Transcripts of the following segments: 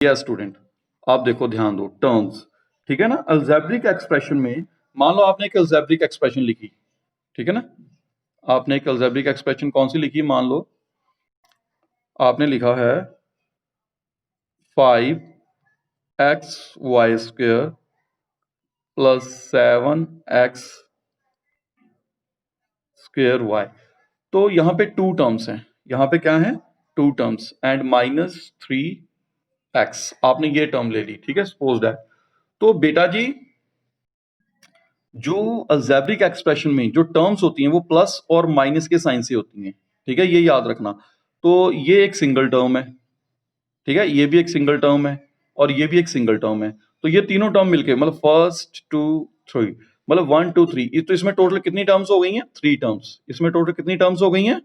Yes student, आप देखो ध्यान दो टर्म्स, ठीक है ना। अलजेब्रिक एक्सप्रेशन में मान लो आपने एक अलजेब्रिक एक्सप्रेशन लिखी, ठीक है ना। आपने एक अलजेब्रिक एक्सप्रेशन कौन सी लिखी, मान लो आपने लिखा है 5xy² प्लस 7x² तो यहाँ पे टू टर्म्स हैं, यहाँ पे क्या है, टू टर्म्स एंड -3x आपने ये टर्म ले ली, ठीक है, सपोज दैट। तो बेटा जी जो अलजेब्रिक एक्सप्रेशन में जो टर्म्स होती हैं वो प्लस और माइनस के साइन से होती हैं, ठीक है, ये याद रखना। तो ये एक सिंगल टर्म है, ठीक है, ये भी एक सिंगल टर्म है और ये भी एक सिंगल टर्म है। तो ये तीनों टर्म मिलके मतलब फर्स्ट टू थ्री, मतलब 1 2 3, तो इसमें टोटल कितनी टर्म्स हो गई हैं, 3 टर्म्स। इसमें टोटल कितनी टर्म्स हो गई हैं,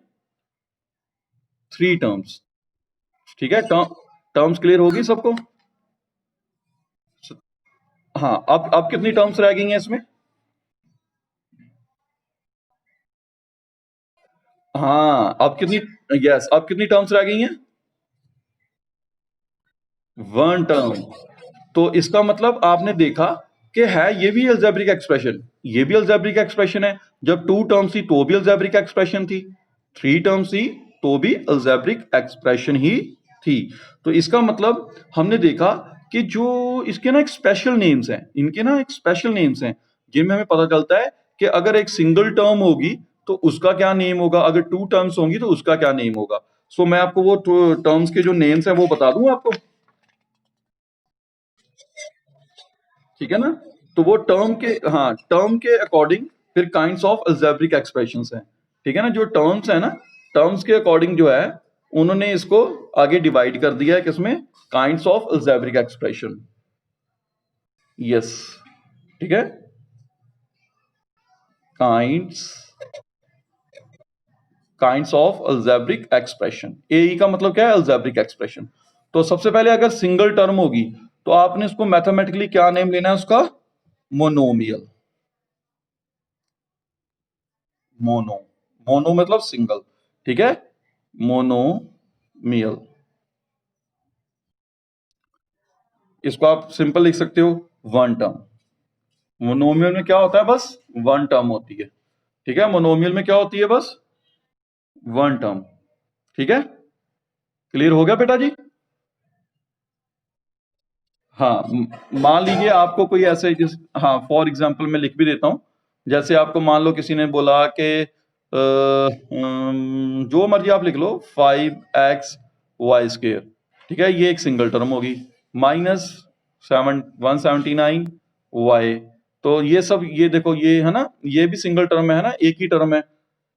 3 टर्म्स, ठीक है। टर्म्स क्लियर होगी सबको। हाँ, अब कितनी टर्म्स रह गई हैं इसमें, हाँ अब कितनी, यस अब कितनी टर्म्स रह गई हैं, 1 टर्म। तो इसका मतलब आपने देखा कि है ये भी अलजेब्रिक एक्सप्रेशन, ये भी अलजेब्रिक एक्सप्रेशन है। जब 2 टर्म्स थी तो भी अलजेब्रिक एक्सप्रेशन थी, 3 टर्म्स थी तो भी अलजेब्रिक एक्सप्रेशन ही थी। तो इसका मतलब हमने देखा कि जो इसके ना एक स्पेशल नेम्स हैं, इनके ना एक स्पेशल नेम्स हैं जिनमें हमें पता चलता है कि अगर एक सिंगल टर्म होगी तो उसका क्या नेम होगा, अगर 2 टर्म्स होंगी तो उसका क्या नेम होगा। सो मैं आपको वो टर्म्स के जो नेम्स हैं वो बता दूं आपको, ठीक है ना। तो वो टर्म के, हाँ टर्म के अकॉर्डिंग फिर काइंड्स ऑफ अलजेब्रिक एक्सप्रेशंस हैं, ठीक है ना। जो टर्म्स है ना, टर्म्स के अकॉर्डिंग जो है उन्होंने इसको आगे डिवाइड कर दिया है किसमें, kinds of algebraic expression, yes, ठीक है। Kinds kinds of algebraic expression, AE का मतलब क्या है, अलजेब्रिक एक्सप्रेशन। तो सबसे पहले अगर सिंगल टर्म होगी तो आपने उसको मैथमेटिकली क्या नेम लेना है उसका, मोनोमियल। मोनो, मोनो मतलब सिंगल, ठीक है, मोनोमियल। इसको आप सिंपल लिख सकते हो, 1 टर्म। मोनोमियल में क्या होता है, बस 1 टर्म होती है, ठीक है। मोनोमियल में क्या होती है, बस 1 टर्म, ठीक है। क्लियर हो गया बेटा जी। हाँ, मान लीजिए आपको कोई ऐसे जिस, हाँ फॉर एग्जांपल मैं लिख भी देता हूं। जैसे आपको मान लो किसी ने बोला कि जो मर्जी आप लिख लो 5xy², ठीक है, ये एक सिंगल टर्म होगी, -179y। तो ये सब ये देखो ये है ना, ये भी सिंगल टर्म है ना, एक ही टर्म है,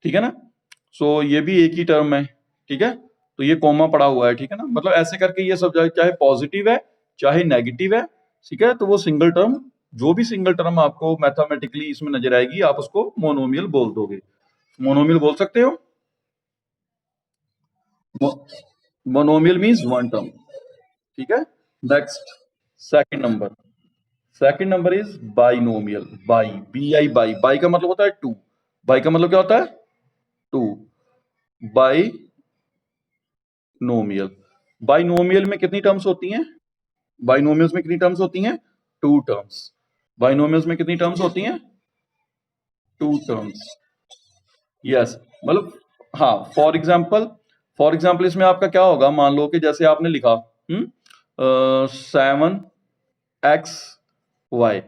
ठीक है ना। सो ये भी एक ही टर्म है, ठीक है। तो ये कॉमा पड़ा हुआ है, ठीक है ना, मतलब ऐसे करके ये सब चाहे पॉजिटिव है चाहे नेगेटिव है, ठीक है। तो वो सिंगल टर्म, जो भी सिंगल टर्म आपको मैथमेटिकली इसमें नजर आएगी आप उसको मोनोमियल बोल दोगे, मोनोमियल बोल सकते हो। मोनोमियल मींस 1 टर्म, ठीक है। Next, second number, second number is binomial. Bi, B I, bi, bi का मतलब होता है 2, बाई का मतलब क्या होता है, 2, बाइनोमियल। बाइनोमियल में कितनी टर्म्स होती हैं, बाइनोमियल्स में कितनी टर्म्स होती हैं, 2 टर्म्स। बाइनोमियल्स में कितनी टर्म्स होती हैं, 2 टर्म्स, यस। मतलब हाँ, फॉर एग्जाम्पल इसमें आपका क्या होगा, मान लो कि जैसे आपने लिखा 7xy,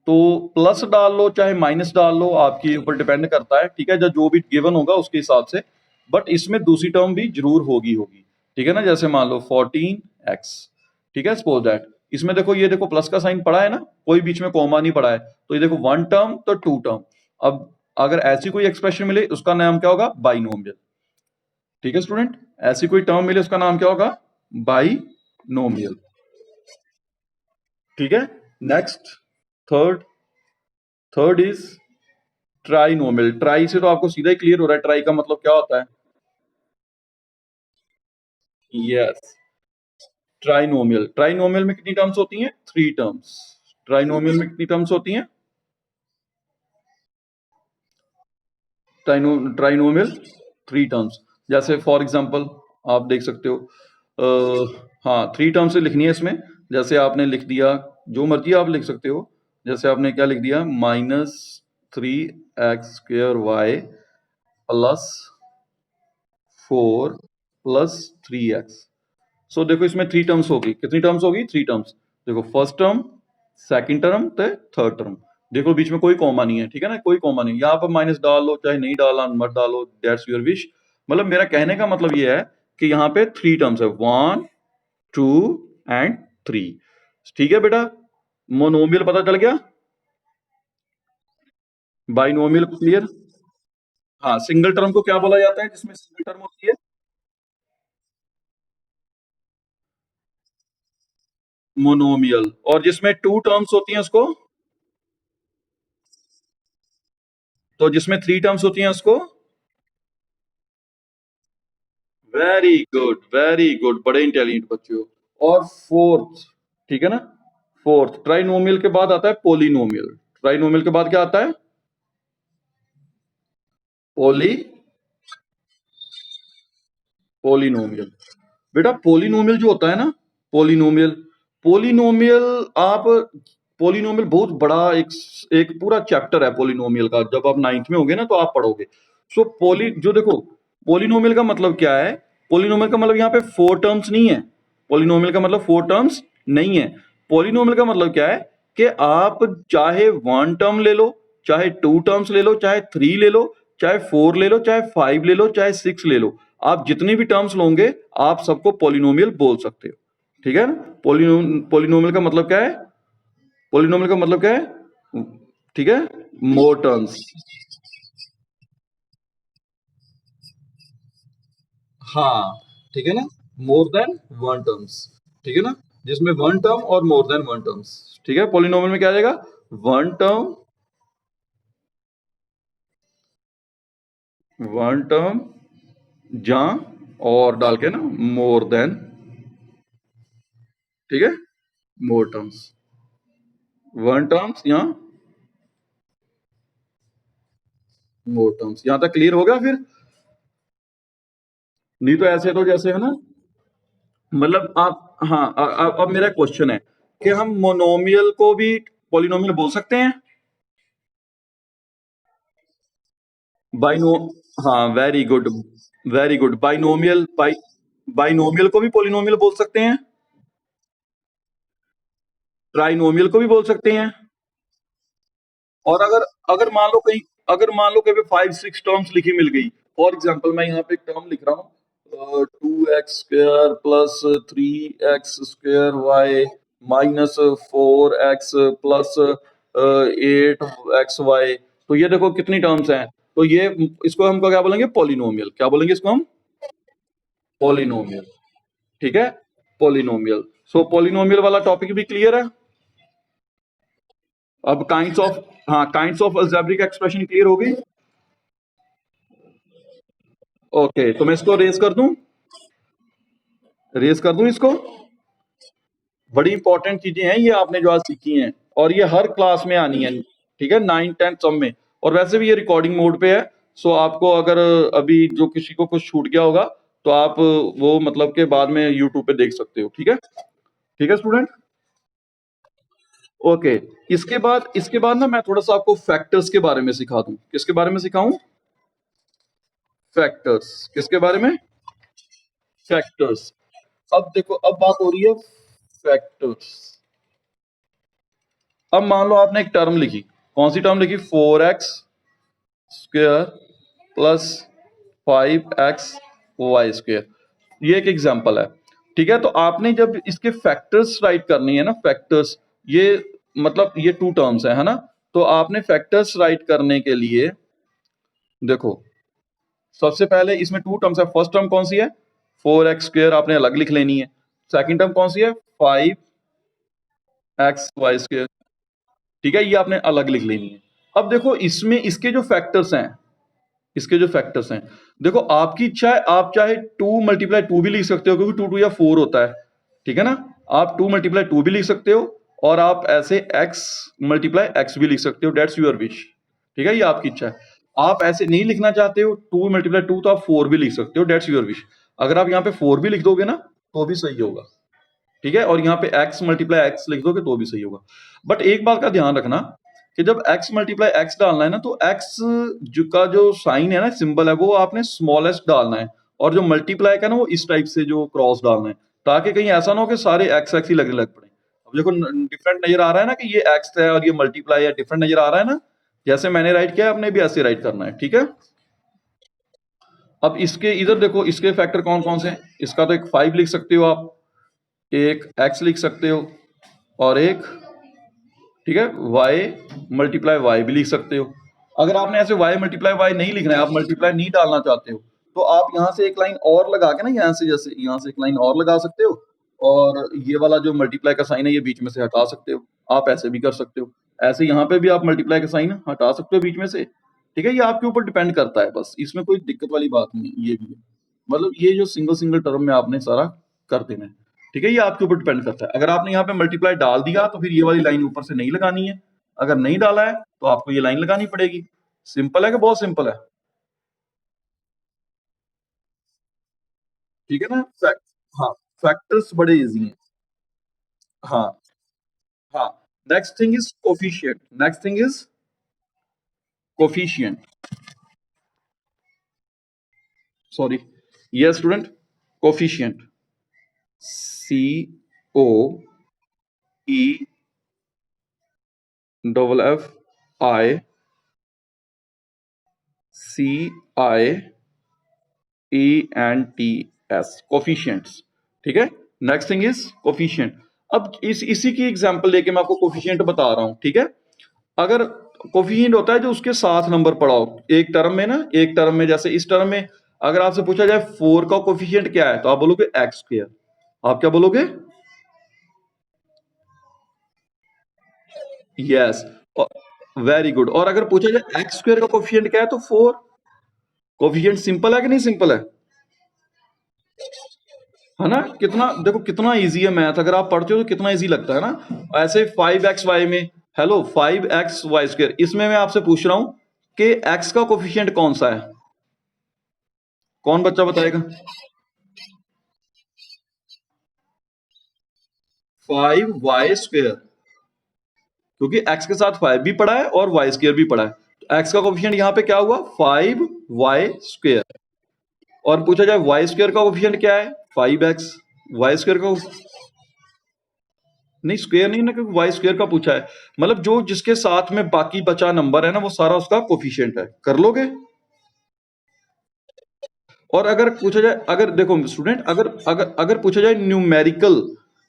तो प्लस डाल लो चाहे माइनस डाल लो, आपके ऊपर डिपेंड करता है, ठीक है, जो भी गिवन होगा उसके हिसाब से। बट इसमें दूसरी टर्म भी जरूर होगी होगी, ठीक है ना। जैसे मान लो 14x, ठीक है, सपोज दैट। इसमें देखो ये देखो प्लस का साइन पड़ा है ना, कोई बीच में कॉमा नहीं पड़ा है, तो ये देखो 1 टर्म तो 2 टर्म। अब अगर ऐसी कोई एक्सप्रेशन मिले उसका नाम क्या होगा, बाइनोमियल, ठीक है स्टूडेंट। ऐसी कोई टर्म मिले उसका नाम क्या होगा, बाइनोमियल, ठीक है। Next, third, third is trinomial. Try से तो आपको सीधा ही क्लियर हो रहा है, ट्राई का मतलब क्या होता है, यस, ट्राइनोमियल। ट्राइनोमियल में कितनी टर्म्स होती हैं, 3 टर्म्स। ट्राइनोमियल में कितनी टर्म्स होती हैं, ट्राइनोमियल 3 टर्म्स। जैसे फॉर एग्जांपल आप देख सकते हो, हाँ 3 टर्म से लिखनी है इसमें। जैसे आपने लिख दिया, जो मर्जी आप लिख सकते हो। जैसे आपने क्या लिख दिया, -3x² y plus 4 plus 3x। सो देखो इसमें 3 टर्म्स होगी, कितनी टर्म्स होगी, 3 टर्म्स। देखो फर्स्ट टर्म, सेकंड टर्म ते थर्ड टर्म। देखो बीच में कोई कॉमा नहीं है, ठीक है ना, कोई कॉमा नहीं। यहाँ पर माइनस डाल लो, चाहे नहीं डालना मत डालो, दैट्स योर विश। मतलब मेरा कहने का मतलब ये है कि यहाँ पे 3 टर्म्स है, 1 2 एंड 3। ठीक है बेटा, मोनोमियल पता चल गया, बाइनोमियल क्लियर। हाँ सिंगल टर्म को क्या बोला जाता है, जिसमें सिंगल टर्म होती है, मोनोमियल। और जिसमें 2 टर्म्स होती हैं उसको, तो जिसमें 3 टर्म्स होती हैं उसको, वेरी गुड, बड़े इंटेलिजेंट बच्चे हो। और फोर्थ, ठीक है ना, फोर्थ ट्राइनोमियल के बाद आता है पोलिनोमियल। ट्राइनोमियल के बाद क्या आता है, पोली पोलिनोमियल। बेटा पोलिनोमियल जो होता है ना, पोलिनोमियल, पोलिनोमियल आप, पोलिनोमियल बहुत बड़ा एक एक पूरा चैप्टर है पोलिनोमियल का। जब आप 9th में होगे ना तो आप पढ़ोगे। सो पोली जो देखो, पोलिनोमियल का मतलब क्या है, पोलिनोमियल का मतलब यहाँ पे 4 टर्म्स नहीं है। पोलिनोमियल का मतलब 4 टर्म्स नहीं है। पोलिनोमियल का मतलब क्या है कि आप चाहे 1 टर्म ले लो, चाहे 2 टर्म्स ले लो, चाहे 3 ले लो, चाहे 4 ले लो, चाहे 5 ले लो, चाहे 6 ले लो, आप जितनी भी टर्म्स लोगे आप सबको पोलिनोमियल बोल सकते हो। ठीक है ना, पोलिनोमियल का मतलब क्या है, पोलिनोमियल का मतलब क्या है, ठीक है, मोर टर्म्स। हाँ ठीक है ना, मोर देन 1 टर्म्स, ठीक है ना, जिसमें 1 टर्म और मोर देन 1 टर्म्स। ठीक है, पोलिनोमियल में क्या आ जाएगा, 1 टर्म, 1 टर्म जा और डाल के ना मोर देन, ठीक है, मोर टर्म्स, 1 टर्म्स या मोर टर्म्स। यहां तक क्लियर हो गया फिर। नहीं तो ऐसे तो जैसे है ना, मतलब आप, हाँ अब मेरा क्वेश्चन है कि हम मोनोमियल को भी पॉलिनोमियल बोल सकते हैं, बाइनो, हाँ वेरी गुड, बाइनोमियल को भी पॉलिनोमियल बोल सकते हैं, ट्राइनोमियल को भी बोल सकते हैं। और अगर अगर मान लो कहीं, अगर मान लो कहीं 5 6 टर्म्स लिखी मिल गई, फॉर एग्जांपल मैं यहाँ पे एक टर्म लिख रहा हूँ, 2x² plus 3x² y minus 4x plus 8xy। तो ये देखो कितनी टर्म्स हैं, तो ये इसको हम क्या बोलेंगे, पॉलिनोमियल। क्या बोलेंगे इसको हम, पॉलिनोमियल। ठीक है, पॉलिनोमियल। सो पॉलिनोमियल वाला टॉपिक भी क्लियर है। अब काइंड्स ऑफ, हाँ kinds of algebraic expression clear हो गई। ओके तो मैं इसको रेस कर दूं, रेस कर दूं इसको। बड़ी इंपॉर्टेंट चीजें हैं ये आपने जो आज सीखी हैं, और ये हर क्लास में आनी है, ठीक है, 9 10 सब में। और वैसे भी ये रिकॉर्डिंग मोड पे है, सो आपको अगर अभी जो किसी को कुछ छूट गया होगा तो आप वो मतलब के बाद में यूट्यूब पे देख सकते हो। ठीक है, ठीक है स्टूडेंट। ओके, इसके बाद ना मैं थोड़ा सा आपको फैक्टर्स के बारे में सिखा दूं। किसके बारे में सिखाऊं, फैक्टर्स, किसके बारे में, फैक्टर्स। अब देखो अब बात हो रही है फैक्टर्स। अब मान लो आपने एक टर्म लिखी, कौन सी टर्म लिखी, 4x² प्लस 5xy²। ये एक एग्जांपल है, ठीक है। तो आपने जब इसके फैक्टर्स राइट करनी है ना, फैक्टर्स, ये मतलब ये 2 टर्म्स है ना, तो आपने फैक्टर्स राइट करने के लिए देखो, सबसे पहले इसमें 2 टर्म्स है। फर्स्ट टर्म कौन सी है, 4x² आपने अलग लिख लेनी है। सेकंड टर्म कौन सी है, 5xy², ठीक है, ये आपने अलग लिख लेनी है। अब देखो इसमें इसके जो फैक्टर्स हैं, इसके जो फैक्टर्स हैं, देखो आपकी इच्छा है, आप चाहे 2 × 2 भी लिख सकते हो, क्योंकि 2 2 या 4 होता है, ठीक है ना। आप 2 × 2 भी लिख सकते हो, और आप ऐसे x भी लिख सकते हो, डेट्स योर विश। ठीक है, ये आपकी इच्छा है। आप ऐसे नहीं लिखना चाहते हो 2 × 2 तो आप 4 भी लिख सकते हो, डेट्स योर विश। अगर आप यहाँ पे 4 भी लिख दोगे ना तो भी सही होगा। ठीक है, और यहाँ पे x मल्टीप्लाई x लिख दोगे तो भी सही होगा। बट एक बात का ध्यान रखना कि जब x मल्टीप्लाई x डालना है ना, तो x जो साइन है ना, सिंबल है, वो आपने स्मॉलेस्ट डालना है, और जो मल्टीप्लाई का ना, वो इस टाइप से जो क्रॉस डालना है, ताकि कहीं ऐसा ना हो कि सारे x x ही लगने लग पड़े। अब देखो डिफरेंट नजर आ रहा है ना कि ये x है और ये मल्टीप्लाई है, डिफरेंट नजर आ रहा है ना, जैसे मैंने राइट किया आपने भी ऐसे राइट करना है, ठीक है। अब इसके इधर देखो, इसके फैक्टर कौन कौन से हैं। इसका तो एक 5 लिख सकते हो आप, एक x लिख सकते हो, और एक, ठीक है, y मल्टीप्लाई y भी लिख सकते हो। अगर आपने ऐसे y मल्टीप्लाई y नहीं लिखना है, आप मल्टीप्लाई नहीं डालना चाहते हो, तो आप यहाँ से एक लाइन और लगा के ना, यहाँ से जैसे यहाँ से एक लाइन और लगा सकते हो, और ये वाला जो मल्टीप्लाई का साइन है ये बीच में से हटा सकते हो। आप ऐसे भी कर सकते हो, ऐसे यहाँ पे भी आप मल्टीप्लाई का साइन हटा सकते हो बीच में से, ठीक है। ये आपके ऊपर डिपेंड करता है, बस इसमें कोई दिक्कत वाली बात नहीं है। ये भी है, मतलब ये जो सिंगल सिंगल टर्म में आपने सारा कर देना है, ठीक है। ये आपके ऊपर डिपेंड करता है। अगर आपने यहाँ पे मल्टीप्लाई डाल दिया तो फिर ये वाली लाइन ऊपर से नहीं लगानी है, अगर नहीं डाला है तो आपको ये लाइन लगानी पड़ेगी। सिंपल है कि बहुत सिंपल है, ठीक है ना। हाँ, फैक्टर्स बड़े इजी हैं। हाँ, हाँ। Next thing is coefficient, next thing is coefficient, sorry, ये student, coefficient, C O E double F I C I E N T S, coefficients, ठीक है। Next thing is coefficient. अब इसी की एग्जांपल लेके मैं आपको कोफिशिएंट बता रहा हूं, ठीक है। अगर कोफिशिएंट होता है जो उसके साथ नंबर पड़ा हो एक टर्म में ना, एक टर्म में, जैसे इस टर्म में अगर आपसे पूछा जाए 4 का कोफिशिएंट क्या है, तो आप बोलोगे एक्स स्क्वायर। आप क्या बोलोगे? Yes, very good. और अगर पूछा जाए एक्स स्क्वायर का कोफिशिएंट क्या है, तो 4। कोफिशिएंट सिंपल है कि नहीं सिंपल है ना। कितना देखो, कितना इजी है मैथ, अगर आप पढ़ते हो तो कितना इजी लगता है ना। ऐसे 5xy में, हेलो 5xy², इसमें मैं आपसे पूछ रहा हूं कि x का कोफिशिएंट कौन सा है, कौन बच्चा बताएगा? 5y², क्योंकि x के साथ 5 भी पड़ा है और y² भी पड़ा है, तो x का कोफिशिएंट यहाँ पे क्या हुआ? 5y²। और पूछा जाए y² का कोफिशिएंट क्या है? 5x। y² का नहीं, स्क्वायर नहीं ना, क्योंकि वाई स्क्वायर का पूछा है, मतलब जो जिसके साथ में बाकी बचा नंबर है ना, वो सारा उसका कोफिशिएंट है। कर लोगे? और अगर पूछा जाए, अगर देखो स्टूडेंट, अगर अगर अगर पूछा जाए न्यूमेरिकल,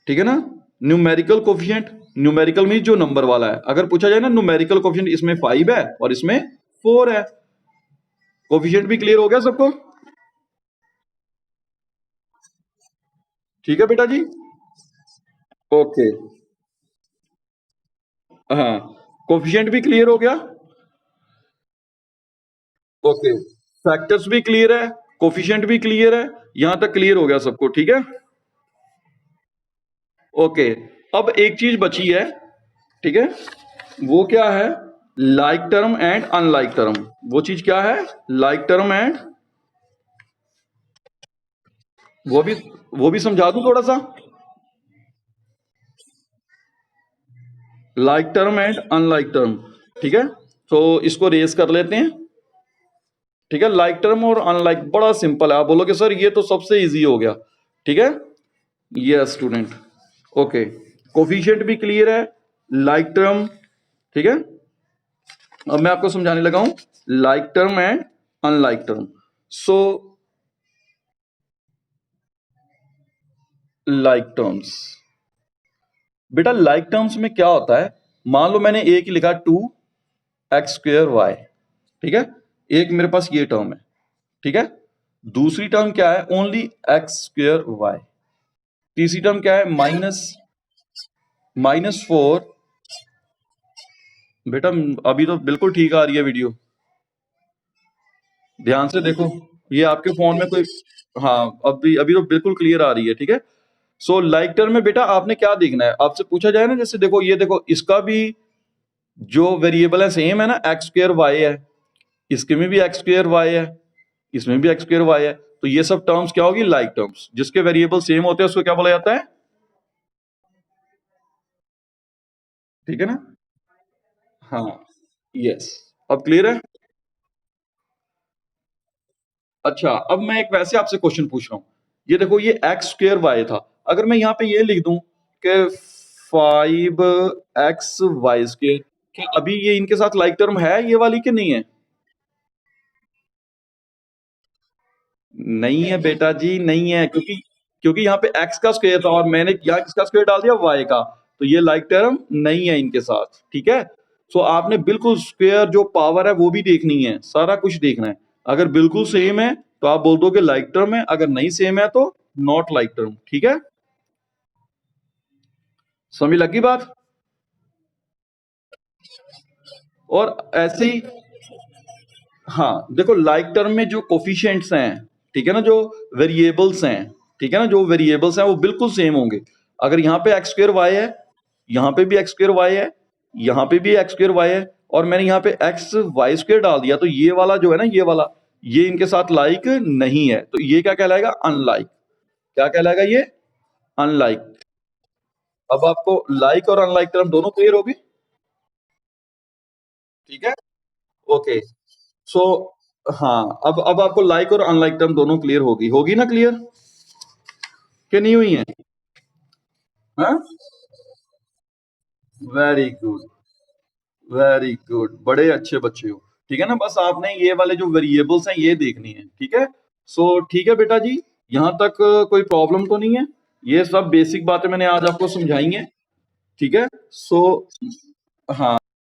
ठीक है ना, न्यूमेरिकल कोफिशिएंट, न्यूमेरिकल मीन जो नंबर वाला है, अगर पूछा जाए ना न्यूमेरिकल कोफिशिएंट, इसमें 5 है और इसमें 4 है। कोफिशिएंट भी क्लियर हो गया सबको? ठीक है बेटा जी। ओके, हाँ, कोफिशिएंट भी क्लियर हो गया। ओके, फैक्टर्स भी क्लियर है, कोफिशिएंट भी क्लियर है, यहां तक क्लियर हो गया सबको, ठीक है। ओके, अब एक चीज बची है, ठीक है, वो क्या है? Like term and unlike term. वो चीज क्या है? लाइक टर्म एंड, वो भी वो भी समझा दूं थोड़ा सा। Like term and unlike term, ठीक है, तो इसको रेस कर लेते हैं, ठीक है। लाइक टर्म और अनलाइक बड़ा सिंपल है, आप बोलोगे सर ये तो सबसे इजी हो गया, ठीक है। यस स्टूडेंट, ओके, कोफिशिएंट भी क्लियर है, लाइक टर्म, ठीक है। अब मैं आपको समझाने लगा हूं like term and unlike term. So like terms, बेटा लाइक टर्म्स में क्या होता है, मान लो मैंने एक ही लिखा 2x² y, ठीक है, एक मेरे पास ये टर्म है, ठीक है। दूसरी टर्म क्या है? Only x²y। तीसरी टर्म क्या है? -4। बेटा अभी तो बिल्कुल ठीक आ रही है वीडियो, ध्यान से देखो, ये आपके फोन में कोई, हाँ, अभी अभी तो बिल्कुल क्लियर आ रही है, ठीक है। सो लाइक टर्म में बेटा आपने क्या देखना है, आपसे पूछा जाए ना, जैसे देखो ये देखो, इसका भी जो वेरिएबल है सेम है ना, x² y है, इसके में भी x² y है, इसमें भी x² y है, तो ये सब टर्म्स क्या होगी? Like terms. जिसके वेरिएबल सेम होते हैं उसको क्या बोला जाता है? ठीक है ना? हाँ, यस। अब क्लियर है? अच्छा, अब मैं एक वैसे आपसे क्वेश्चन पूछ रहा हूँ। ये देखो, ये एक्स स्क्वायर वाई था। अगर मैं यहाँ पे ये लिख दूं कि 5x वाई स्क्वायर, क्या अभी ये इनके साथ लाइक टर्म है ये वाली कि नहीं है? नहीं है बेटा जी, नहीं है, क्योंकि क्योंकि यहाँ पे x का स्क्वायर था और मैंने यहाँ किसका स्क्वायर डाल दिया, y का। तो ये लाइक टर्म नहीं है इनके साथ, ठीक है? सो आपने बिल्कुल स्क्वायर जो पावर है वो भी देखनी है, सारा कुछ देखना है। अगर बिल्कुल सेम है तो आप बोल दो कि लाइक टर्म है, अगर नहीं सेम है तो नॉट लाइक टर्म, ठीक है? समझ लगी बात? और ऐसे ही, हाँ देखो, लाइक टर्म में जो कोफिशिएंट्स हैं, ठीक है ना, जो वेरिएबल्स हैं, ठीक है ना, जो वेरिएबल्स हैं वो बिल्कुल सेम होंगे। अगर यहाँ पे एक्स स्क्र वाई है, यहाँ पे भी एक्स स्क्र वाई है, यहाँ पे भी एक्स स्क्र वाई है, और मैंने यहाँ पे एक्स वाई स्क्र डाल दिया, तो ये वाला जो है ना, ये वाला, ये इनके साथ लाइक नहीं है, तो ये क्या कहलाएगा, अनलाइक। क्या कहलाएगा ये, अनलाइक। अब आपको लाइक और अनलाइक टर्म दोनों क्लियर होगी, ठीक है? ओके। सो हाँ, अब आपको लाइक और अनलाइक टर्म दोनों क्लियर होगी, होगी ना क्लियर, कि नहीं हुई है? हाँ, वेरी गुड, वेरी गुड, बड़े अच्छे बच्चे हो। ठीक है ना, बस आपने ये वाले जो वेरिएबल्स हैं ये देखनी है, ठीक है? सो ठीक है बेटा जी, यहाँ तक कोई प्रॉब्लम तो नहीं है? ये सब बेसिक बातें मैंने आज आपको समझाई हैं, ठीक है? सो हाँ।